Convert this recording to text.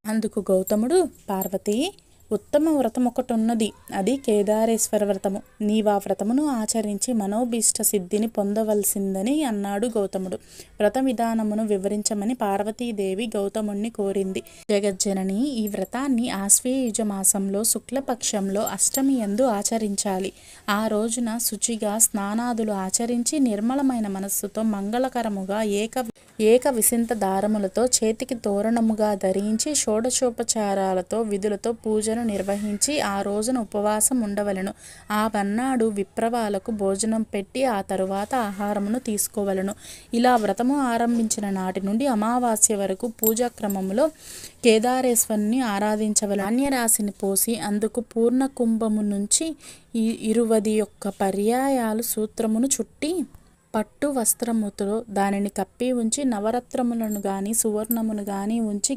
అందుకు గౌతముడు, పార్వతీ, ఉత్తమ వ్రతం ఒకటున్నది, అది కేదారేశ్వర వ్రతము. నీవా వ్రతమును ఆచరించి మనోభీష్ట సిద్ధిని పొందవలసిందని అన్నాడు గౌతముడు. వ్రత విధానమును వివరించమని పార్వతీదేవి గౌతముణ్ణి కోరింది. జగజ్జనని, ఈ వ్రతాన్ని ఆశ్వయుజ మాసంలో శుక్లపక్షంలో అష్టమి యందు ఆచరించాలి. ఆ రోజున శుచిగా స్నానాదులు ఆచరించి నిర్మలమైన మనస్సుతో మంగళకరముగా ఏక విసింత దారములతో చేతికి తోరణముగా ధరించి షోడశోపచారాలతో విధులతో పూజను నిర్వహించి ఆ రోజున ఉపవాసం ఉండవలెను. ఆ మన్నాడు విప్రవాలకు భోజనం పెట్టి ఆ తరువాత ఆహారమును తీసుకోవలను. ఇలా వ్రతము ఆరంభించిన నాటి నుండి అమావాస్య వరకు పూజాక్రమములో కేదారేశ్వరుని ఆరాధించవలను. ధాన్యరాశిని పోసి అందుకు పూర్ణ కుంభము నుంచి 21 పర్యాయాలు సూత్రమును చుట్టి పట్టు వస్త్రముతో దానిని కప్పి ఉంచి నవరత్నములను గాని సువర్ణమును గాని ఉంచి